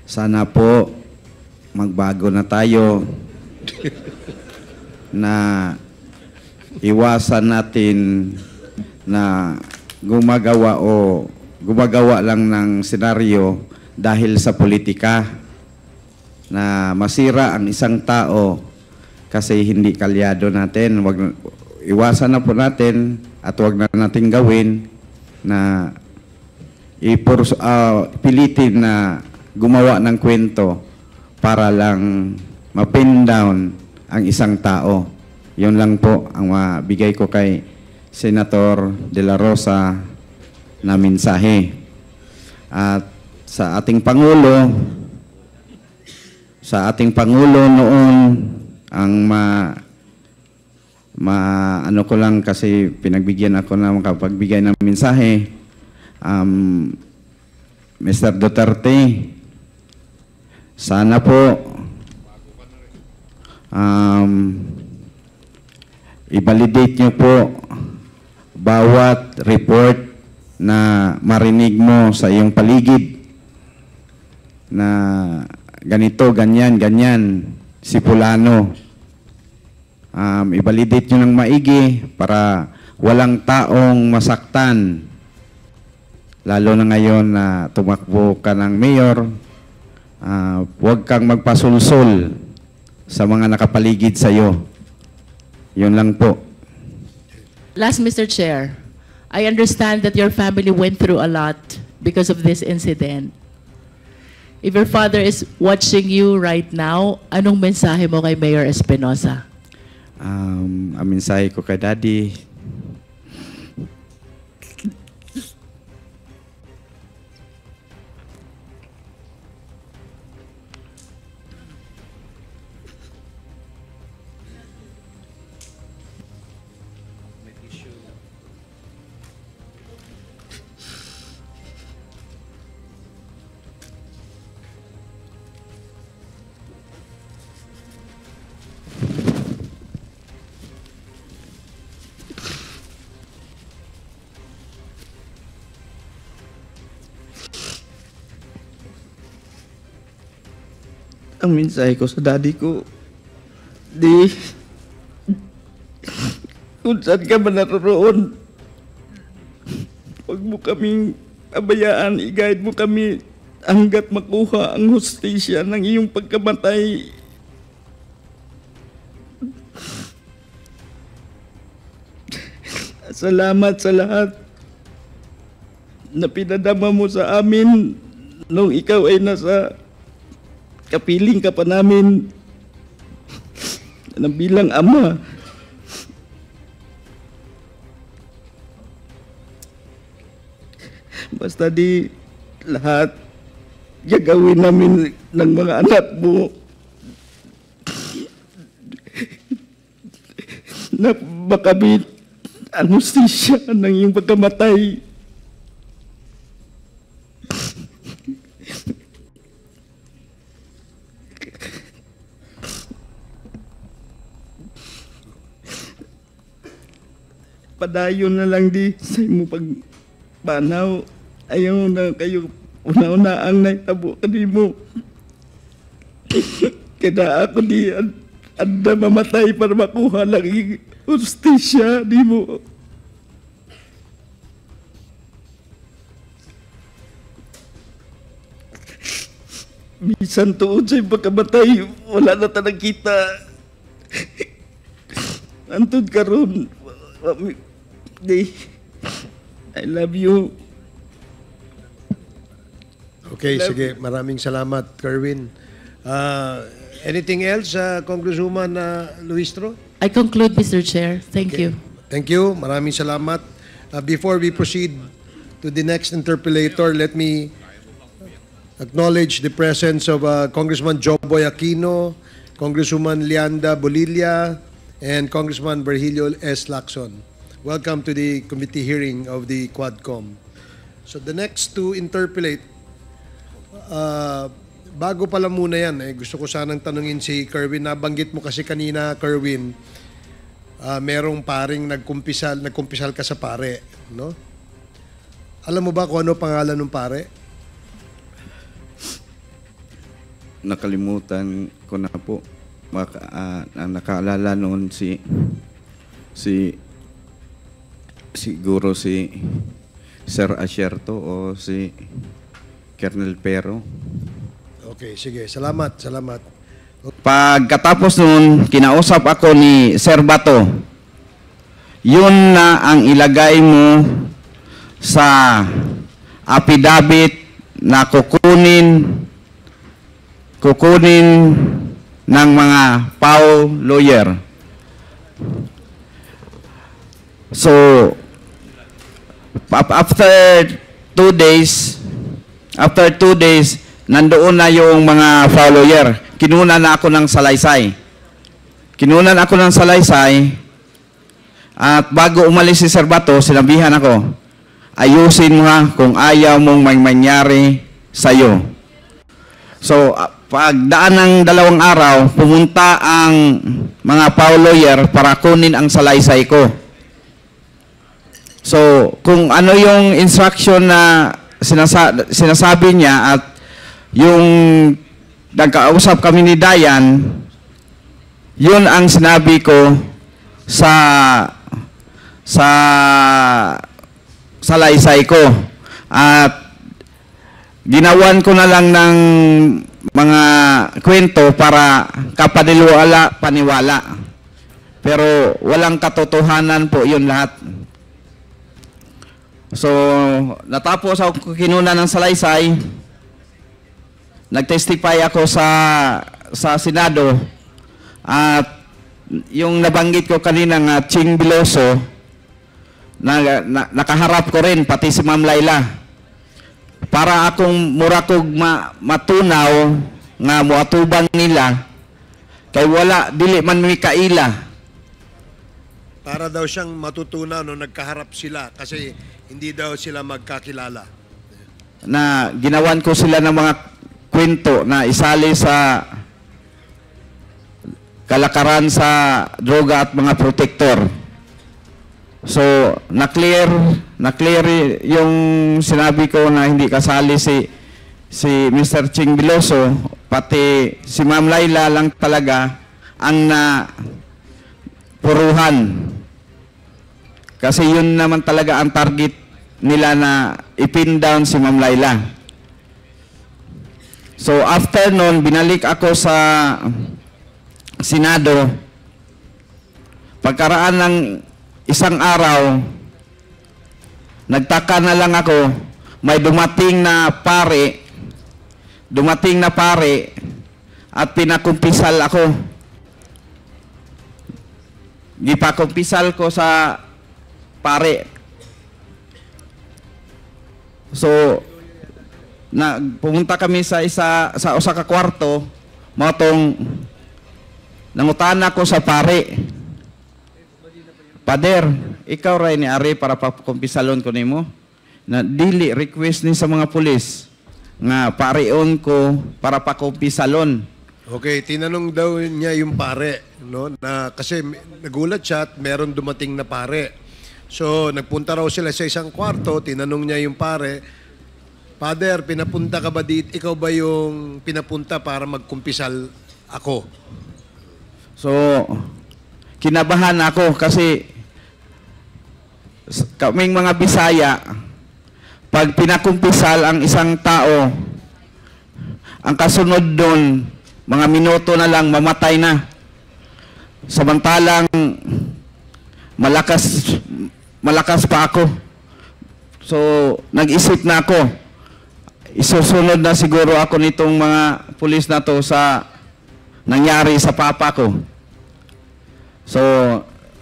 sana po magbago na tayo na iwasan natin na gumagawa lang ng senaryo dahil sa politika na masira ang isang tao kasi hindi kalyado natin. Iwasan na po natin at wag na natin gawin na pilitin na gumawa ng kwento para lang ma-pin down ang isang tao. Yun lang po ang mabigay ko kay Senator De La Rosa na mensahe. At sa ating Pangulo noon, ang ano ko lang kasi pinagbigyan ako na makapagbigay ng mensahe, Mr. Duterte, sana po i-validate niyo po bawat report na marinig mo sa iyong paligid na ganito, ganyan, si Fulano. I-validate nyo ng maigi para walang taong masaktan. Lalo na ngayon na tumakbo ka ng mayor, huwag kang magpasulsul sa mga nakapaligid sa iyo. Yun lang po. Last, Mr. Chair, I understand that your family went through a lot because of this incident. If your father is watching you right now, anong mensahe mo kay Mayor Espinosa? Ang mensahe ko kay Daddy, ang mensahe ko sa daddy ko, di, kung saan ka man naroon, huwag mo kaming abayaan, i-guide mo kami hanggat makuha ang hustisya ng iyong pagkamatay. Salamat sa lahat na pinadama mo sa amin nung ikaw ay nasa kapiling ka pa namin na bilang ama. Basta di lahat gagawin namin ng mga anak mo na makamit ang hustisya ng iyong pagkamatay. Padayon na lang di sa imo pagpanaw. Ayaw na kayo una-una ang naitabo ka di mo. Kaya ako di anda mamatay para makuha lang yung hustisya di mo. Bisan tuod sa iyong pagkamatay, wala na tanang kita. Antod karon. I love you. Okay, sige. Maraming salamat, Kerwin. Anything else, Congresswoman Luistro? I conclude, Mr. Chair. Thank you. Thank you. Maraming salamat. Before we proceed to the next interpellator, let me acknowledge the presence of Congressman Joboy Aquino, Congresswoman Lianda Bolilla, and Congressman Virgilio S. Lacson. Welcome to the committee hearing of the Quadcom. So the next to interpellate, bago pala muna yan, gusto ko sanang tanungin si Kerwin. Nabanggit mo kasi kanina, Kerwin, merong paring nagkumpisal ka sa pare, no? Alam mo ba kung ano pangalan ng pare? Nakalimutan ko na po. Nakaalala noon siguro si Sir Asierto o si Colonel Pero. Okay, sige. Salamat, salamat. Pagkatapos noon, kinausap ako ni Sir Bato. Yun na ang ilagay mo sa affidavit na kukunin ng mga PAO lawyer. So, after 2 days, nandoon na yung mga PAO lawyer. Kinunan na ako ng salaysay. At bago umalis si Sir Bato, sinabihan ako, ayusin mo ha kung ayaw mong may mangyari sa'yo. So, pagdaan ng 2 araw, pumunta ang mga PAO lawyer para kunin ang salaysay ko. So, kung ano yung instruction na sinasabi niya at yung nagkausap kami ni Dayan, yun ang sinabi ko sa salaysay ko. At ginawan ko na lang ng mga kwento para paniwala. Pero walang katotohanan po yun lahat. So, natapos ako kinunan ng salaysay. Nag-testify ako sa Senado. At yung nabanggit ko kanina nga, Ching Biloso, nakaharap ko rin, pati si Ma'am Laila. Para akong murakog matunaw nga muatubang nila kay wala dili man mi kaila. Para daw siyang matutunan no nagkaharap sila kasi hindi daw sila magkakilala. Na ginawan ko sila ng mga kwento na isali sa kalakaran sa droga at mga protector. So, na-clear yung sinabi ko na hindi kasali si Mr. Ching Biloso pati si Ma'am Laila lang talaga ang puruhan. Kasi yun naman talaga ang target nila na ipin down si Ma'am Laila. So after nun, binalik ako sa Senado. Pagkaraan ng isang araw, nagtaka na lang ako, may dumating na pare at pinakumpisal ako. Gipakumpisal ko sa pare. So, pumunta kami sa usa ka kwarto, matong nangutana ko sa pare. Pader, ikaw ray ni Ari para pakumpisalon ko nimo. Na dili request ni sa mga pulis nga pareon ko para pakumpisalon. Okay, tinanong daw niya yung pare, no? Na kasi nagulat siya at meron dumating na pare. So, nagpunta raw sila sa isang kwarto, tinanong niya yung pare, Father, pinapunta ka ba dito? Ikaw ba yung pinapunta para magkumpisal ako? So, kinabahan ako kasi kaming mga Bisaya, pag pinakumpisal ang isang tao, ang kasunod doon, mga minuto na lang, mamatay na. Samantalang malakas pa ako. So, nag-isip na ako, isusunod na siguro ako nitong mga pulis na to sa nangyari sa papa ko. So,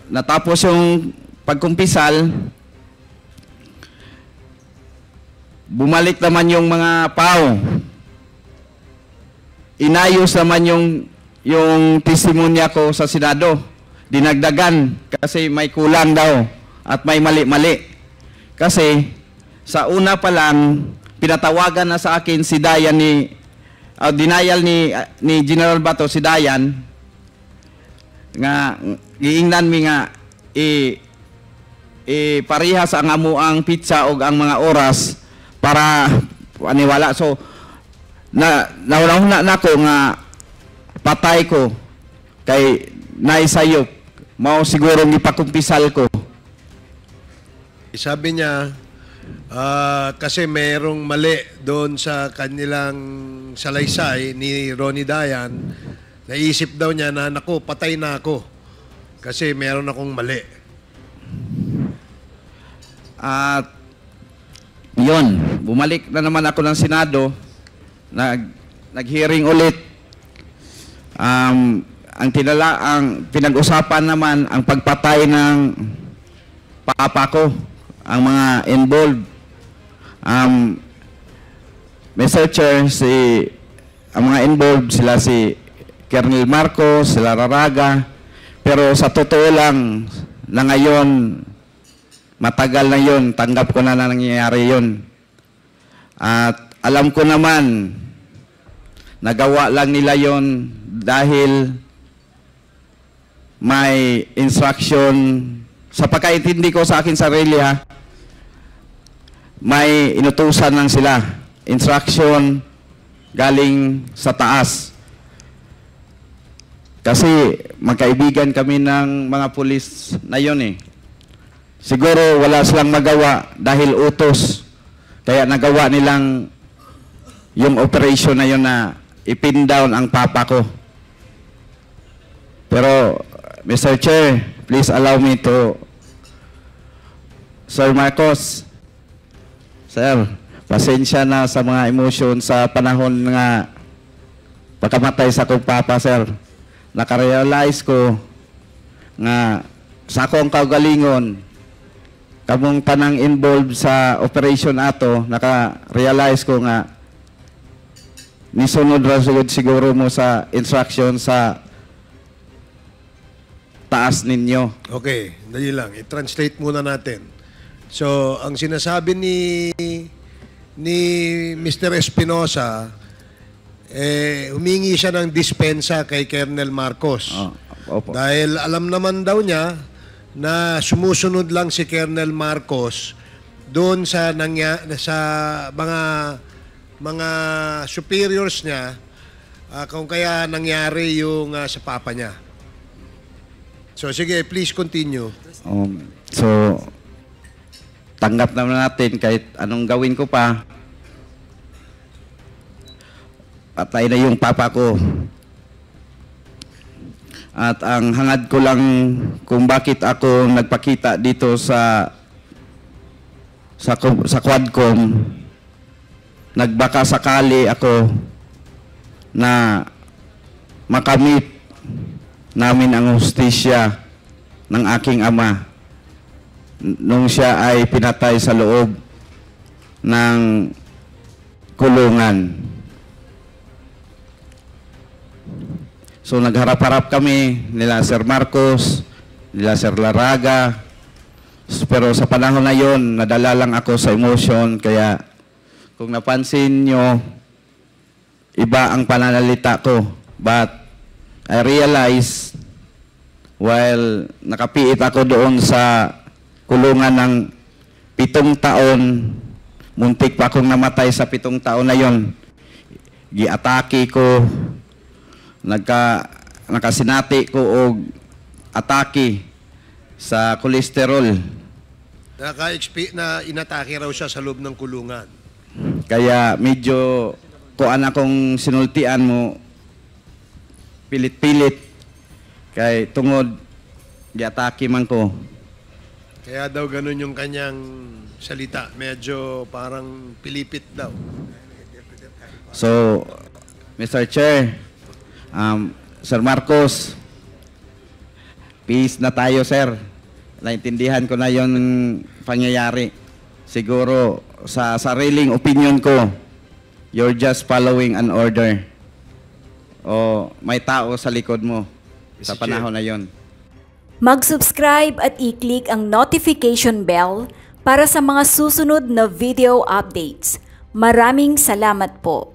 natapos yung pagkumpisal, bumalik naman yung mga pao. Inayos naman yung testimonya ko sa Senado. Dinagdagan kasi may kulang daw at may mali-mali. Kasi sa una pa lang, pinatawagan na sa akin si Dayan denial ni General Bato si Dayan nga giingnan mi nga parihas ang amuang pizza o ang mga oras para aniwala. So nauna na ako nga patay ko kay naisayop mao siguro gipakumpisal ko. Sabi niya kasi merong mali doon sa kanilang salaysay ni Ronnie Dayan. Naisip daw niya na, naku, patay na ako kasi meron akong mali. At yun, bumalik na naman ako ng Senado, nag-hearing ulit. Ang pinag-usapan naman ang pagpatay ng papa ko, ang mga involved. Mr. Chair, ang mga involved sila si Colonel Marcos, sila Raraga, pero sa totoo lang na ngayon, matagal na yun, tanggap ko na nangyayari yun. At alam ko naman, nagawa lang nila yun dahil may instruction, sa pagkaintindi ko sa akin sarili ha, may inutusan lang sila, instruction galing sa taas. Kasi magkaibigan kami ng mga pulis na yun eh. Siguro wala silang magawa dahil utos. Kaya nagawa nilang yung operation na yun na ipin down ang papa ko. Pero, Mr. Chair, please allow me to... Sir Marcos, Sir, pasensya na sa mga emotion sa panahon nga pagkamatay sa kong papa, Sir. Nakarealize ko nga sa akong kaugalingon, kamong tanang involved sa operation ato, naka-realize ko nga nisunod rasugod siguro mo sa instruction sa taas ninyo. Okay, dali lang. I-translate muna natin. So, ang sinasabi ni Mr. Espinosa, humingi siya ng dispensa kay Colonel Marcos. Opo. Dahil alam naman daw niya na sumusunod lang si Colonel Marcos doon sa mga superiors niya kung kaya nangyari yung sa papa niya. So sige, please continue. So, tanggap naman natin kahit anong gawin ko pa. Patay na yung papa ko. At ang hangad ko lang kung bakit ako nagpakita dito sa Quadcom, nagbaka sakali ako na makamit namin ang hustisya ng aking ama nung siya ay pinatay sa loob ng kulungan. So nagharap-harap kami nila Sir Marcos, nila Sir Laraga. Pero sa panahon na yon, nadala lang ako sa emotion. Kaya kung napansin nyo, iba ang pananalita ko. But I realized while nakapiit ako doon sa kulungan ng 7 taon, muntik pa akong namatay sa 7 taon na yon. Giatake ko, nakasinati ko og atake sa kolesterol. Na inatake raw siya sa loob ng kulungan. Kaya medyo kuan akong sinultian mo, pilit-pilit kay tungod giatake man ko. Kaya daw ganun yung kanyang salita, medyo parang pilipit daw. So, Mr. Chair, Sir Marcos, peace na tayo, sir. Naintindihan ko na yon pangyayari. Siguro, sa sariling opinion ko, you're just following an order. O may tao sa likod mo sa panahon na yon. Mag-subscribe at i-click ang notification bell para sa mga susunod na video updates. Maraming salamat po.